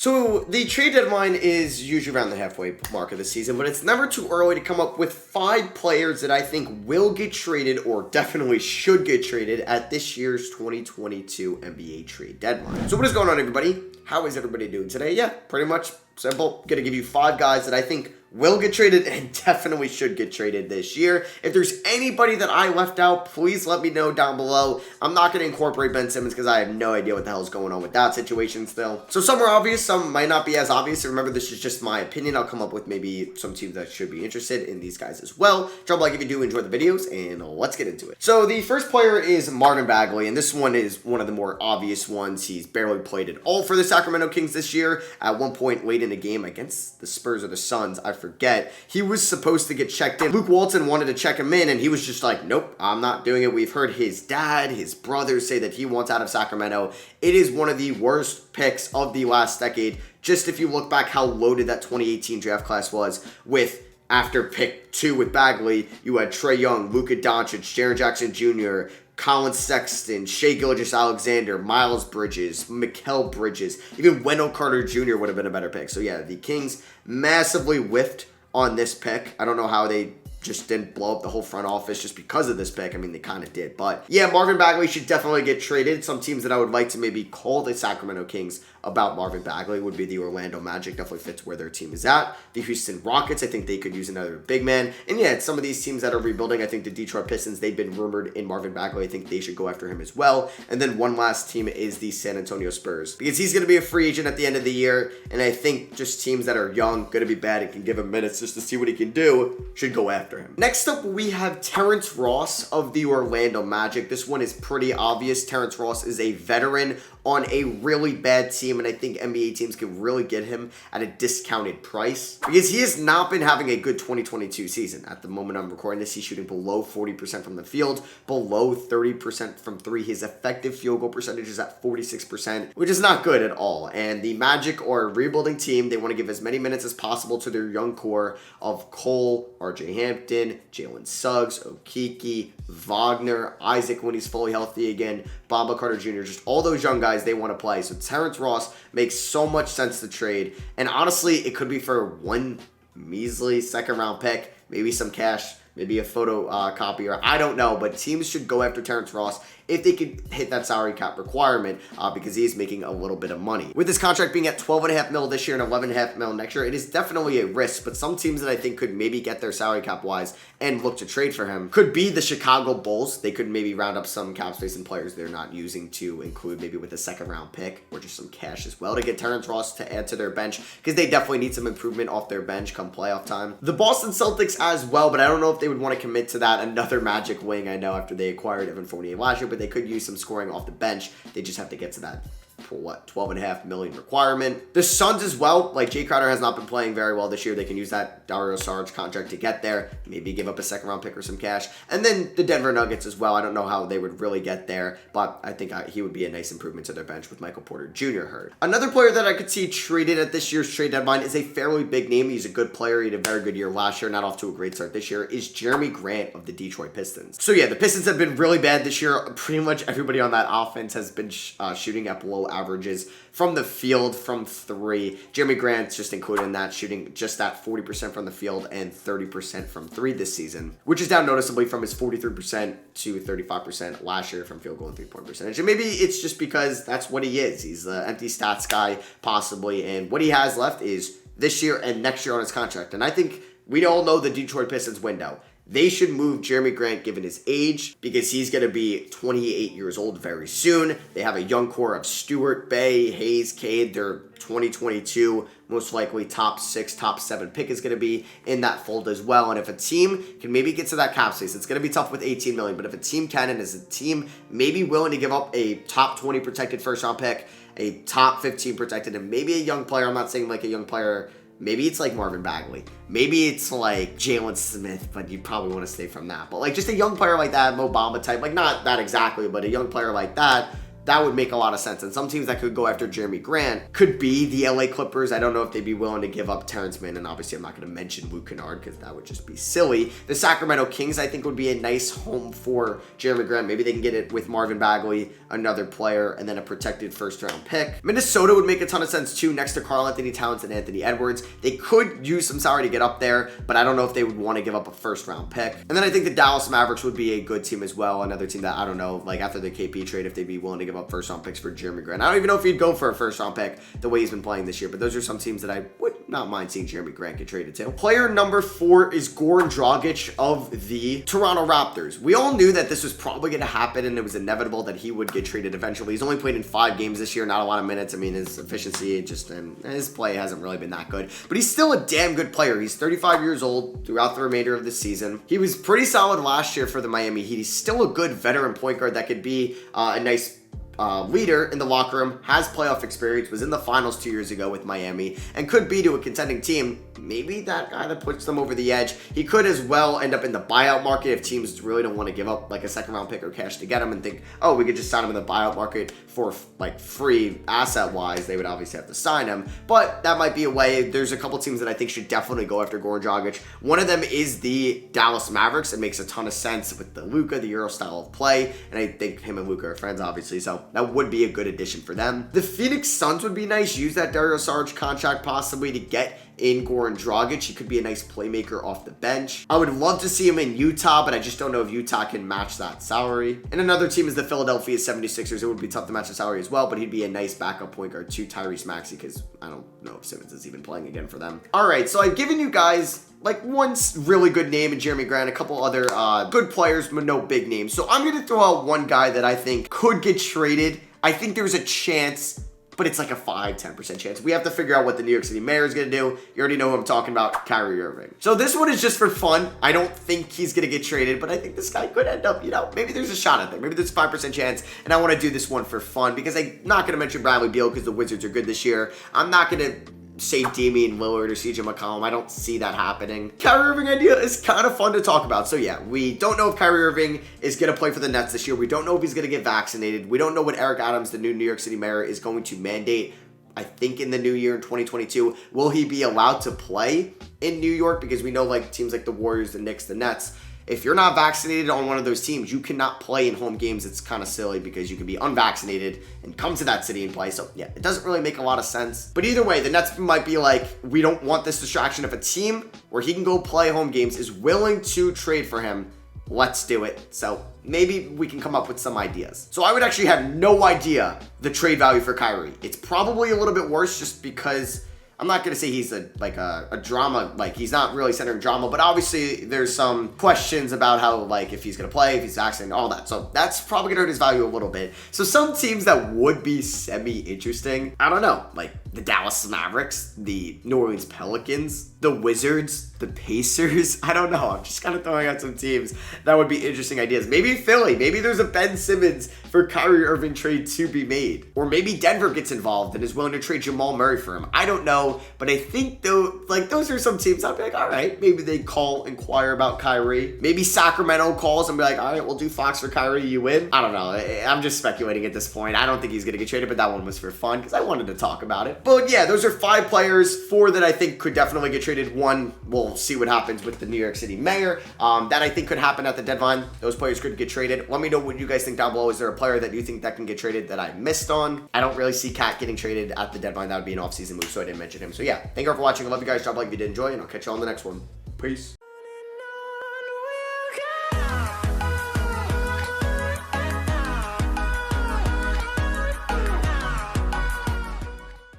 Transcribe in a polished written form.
So the trade deadline is usually around the halfway mark of the season, but it's never too early to come up with 5 players that I think will get traded or definitely should get traded at this year's 2022 NBA trade deadline. So what is going on, everybody? How is everybody doing today? Yeah, pretty much simple. Gonna give you 5 guys that I think will get traded and definitely should get traded this year. If there's anybody that I left out, please let me know down below. I'm not going to incorporate Ben Simmons because I have no idea what the hell is going on with that situation still. So some are obvious, some might not be as obvious. Remember, this is just my opinion. I'll come up with maybe some teams that should be interested in these guys as well. Drop a like if you do enjoy the videos, and let's get into it. So the first player is Marvin Bagley, and this one is one of the more obvious ones. He's barely played at all for the Sacramento Kings this year. At one point late in the game against the Spurs or the Suns, I forget, he was supposed to get checked in. Luke Walton wanted to check him in, and he was just like, nope, I'm not doing it. We've heard his dad, his brothers say that he wants out of Sacramento. It is one of the worst picks of the last decade. Just if you look back how loaded that 2018 draft class was with, after pick 2 with Bagley, you had Trae Young, Luka Doncic, Jaren Jackson Jr., Colin Sexton, Shai Gilgeous-Alexander, Miles Bridges, Mikal Bridges, even Wendell Carter Jr. would have been a better pick. So yeah, the Kings massively whiffed on this pick. I don't know how they just didn't blow up the whole front office just because of this pick. I mean, they kind of did. But yeah, Marvin Bagley should definitely get traded. Some teams that I would like to maybe call the Sacramento Kings about Marvin Bagley would be the Orlando Magic. Definitely fits where their team is at. The Houston Rockets, I think they could use another big man. And yeah, some of these teams that are rebuilding, I think the Detroit Pistons, they've been rumored in Marvin Bagley. I think they should go after him as well. And then one last team is the San Antonio Spurs, because he's going to be a free agent at the end of the year. And I think just teams that are young, going to be bad, and can give him minutes just to see what he can do, should go after him. Next up, we have Terrence Ross of the Orlando Magic. This one is pretty obvious. Terrence Ross is a veteran on a really bad team, and I think NBA teams can really get him at a discounted price because he has not been having a good 2022 season. At the moment I'm recording this, he's shooting below 40% from the field, below 30% from 3. His effective field goal percentage is at 46%, which is not good at all. And the Magic are a rebuilding team. They want to give as many minutes as possible to their young core of Cole, RJ Hampton, Jalen Suggs, Okeke, Wagner, Isaac when he's fully healthy again, Bamba Carter Jr., just all those young guys they want to play. So Terrence Ross makes so much sense to trade. And honestly, it could be for one measly second round pick, maybe some cash, maybe a photo copier. I don't know, but teams should go after Terrence Ross if they could hit that salary cap requirement because he is making a little bit of money. With this contract being at $12.5 million this year and $11.5 million next year, it is definitely a risk, but some teams that I think could maybe get their salary cap wise and look to trade for him could be the Chicago Bulls. They could maybe round up some cap space and players they're not using to include maybe with a second round pick or just some cash as well to get Terrence Ross to add to their bench because they definitely need some improvement off their bench come playoff time. The Boston Celtics as well, but I don't know if they would want to commit to that. Another Magic wing, I know, after they acquired Evan Fournier last year, but they could use some scoring off the bench. They just have to get to that, for what, $12.5 million requirement. The Suns as well, like Jay Crowder has not been playing very well this year. They can use that Dario Saric contract to get there, maybe give up a second round pick or some cash. And then the Denver Nuggets as well. I don't know how they would really get there, but I think he would be a nice improvement to their bench with Michael Porter Jr. hurt. Another player that I could see traded at this year's trade deadline is a fairly big name. He's a good player. He had a very good year last year, not off to a great start this year, is Jerami Grant of the Detroit Pistons. So yeah, the Pistons have been really bad this year. Pretty much everybody on that offense has been shooting at below averages from the field from 3. Jerami Grant's just included in that, shooting just that 40% from the field and 30% from 3 this season, which is down noticeably from his 43% to 35% last year from field goal and 3-point percentage. And maybe it's just because that's what he is. He's the empty stats guy, possibly, and what he has left is this year and next year on his contract. And I think we all know the Detroit Pistons window. They should move Jerami Grant given his age because he's going to be 28 years old very soon. They have a young core of Stewart, Bay, Hayes, Cade. Their 2022 most likely top 6, top 7 pick is going to be in that fold as well. And if a team can maybe get to that cap space, it's going to be tough with $18 million. But if a team can and is a team maybe willing to give up a top 20 protected first round pick, a top 15 protected, and maybe a young player, I'm not saying like a young player, maybe it's like Marvin Bagley. Maybe it's like Jalen Smith, but you probably want to stay from that. But like just a young player like that, Mo Bamba type, like not that exactly, but a young player like that, that would make a lot of sense. And some teams that could go after Jerami Grant could be the LA Clippers. I don't know if they'd be willing to give up Terrence Mann, and obviously I'm not going to mention Luke Kennard because that would just be silly. The Sacramento Kings, I think, would be a nice home for Jerami Grant. Maybe they can get it with Marvin Bagley, another player, and then a protected first-round pick. Minnesota would make a ton of sense too, next to Karl-Anthony Towns and Anthony Edwards. They could use some salary to get up there, but I don't know if they would want to give up a first-round pick. And then I think the Dallas Mavericks would be a good team as well, another team that I don't know, like after the KP trade, if they'd be willing to give up first-round picks for Jerami Grant. I don't even know if he'd go for a first-round pick the way he's been playing this year, but those are some teams that I would not mind seeing Jerami Grant get traded to. Player number 4 is Goran Dragic of the Toronto Raptors. We all knew that this was probably going to happen, and it was inevitable that he would get traded eventually. He's only played in 5 games this year, not a lot of minutes. I mean, his efficiency and his play hasn't really been that good, but he's still a damn good player. He's 35 years old throughout the remainder of the season. He was pretty solid last year for the Miami Heat. He's still a good veteran point guard that could be a nice leader in the locker room, has playoff experience, was in the finals 2 years ago with Miami, and could be to a contending team. Maybe that guy that puts them over the edge. He could as well end up in the buyout market if teams really don't want to give up like a second round pick or cash to get him and think, oh, we could just sign him in the buyout market for like free asset wise. They would obviously have to sign him, but that might be a way. There's a couple teams that I think should definitely go after Goran Dragic. One of them is the Dallas Mavericks. It makes a ton of sense with the Luka, the Euro style of play, and I think him and Luka are friends, obviously, so that would be a good addition for them. The Phoenix Suns would be nice. Use that Dario Saric contract possibly to get in Goran Dragic. He could be a nice playmaker off the bench. I would love to see him in Utah, but I just don't know if Utah can match that salary. And another team is the Philadelphia 76ers. It would be tough to match the salary as well, but he'd be a nice backup point guard to Tyrese Maxey because I don't know if Simmons is even playing again for them. All right, so I've given you guys like one really good name in Jerami Grant, a couple other good players, but no big names. So I'm going to throw out one guy that I think could get traded. I think there's a chance, but it's like a 5-10% chance. We have to figure out what the New York City Mayor is going to do. You already know who I'm talking about, Kyrie Irving. So this one is just for fun. I don't think he's going to get traded, but I think this guy could end up, maybe there's a shot at there. Maybe there's a 5% chance, and I want to do this one for fun because I'm not going to mention Bradley Beal because the Wizards are good this year. I'm not going to say Damian Lillard or CJ McCollum. I don't see that happening. Kyrie Irving idea is kind of fun to talk about. So yeah, we don't know if Kyrie Irving is going to play for the Nets this year. We don't know if he's going to get vaccinated. We don't know what Eric Adams, the new New York City mayor, is going to mandate. I think in the new year in 2022, will he be allowed to play in New York? Because we know like teams like the Warriors, the Knicks, the Nets, if you're not vaccinated on one of those teams, you cannot play in home games. It's kind of silly because you can be unvaccinated and come to that city and play. So yeah, it doesn't really make a lot of sense. But either way, the Nets might be like, we don't want this distraction. If a team where he can go play home games is willing to trade for him, let's do it. So maybe we can come up with some ideas. So I would actually have no idea the trade value for Kyrie. It's probably a little bit worse just because I'm not going to say he's a drama, like he's not really centering drama, but obviously there's some questions about how, like, if he's going to play, if he's vaccinated, all that. So that's probably going to hurt his value a little bit. So some teams that would be semi-interesting, I don't know, like the Dallas Mavericks, the New Orleans Pelicans, the Wizards, the Pacers. I don't know. I'm just kind of throwing out some teams that would be interesting ideas. Maybe Philly. Maybe there's a Ben Simmons for Kyrie Irving trade to be made. Or maybe Denver gets involved and is willing to trade Jamal Murray for him. I don't know. But I think though, like those are some teams I'd be like, all right, maybe they inquire about Kyrie. Maybe Sacramento calls and be like, all right, we'll do Fox for Kyrie. You win. I don't know. I'm just speculating at this point. I don't think he's going to get traded, but that one was for fun because I wanted to talk about it. But yeah, those are 5 players, 4 that I think could definitely get traded. 1, we'll see what happens with the New York City mayor. That I think could happen at the deadline. Those players could get traded. Let me know what you guys think down below. Is there a player that you think that can get traded that I missed on? I don't really see Cat getting traded at the deadline. That would be an off-season move, so I didn't mention him. So yeah, thank you all for watching. I love you guys. Drop a like if you did enjoy, and I'll catch you on the next one. Peace.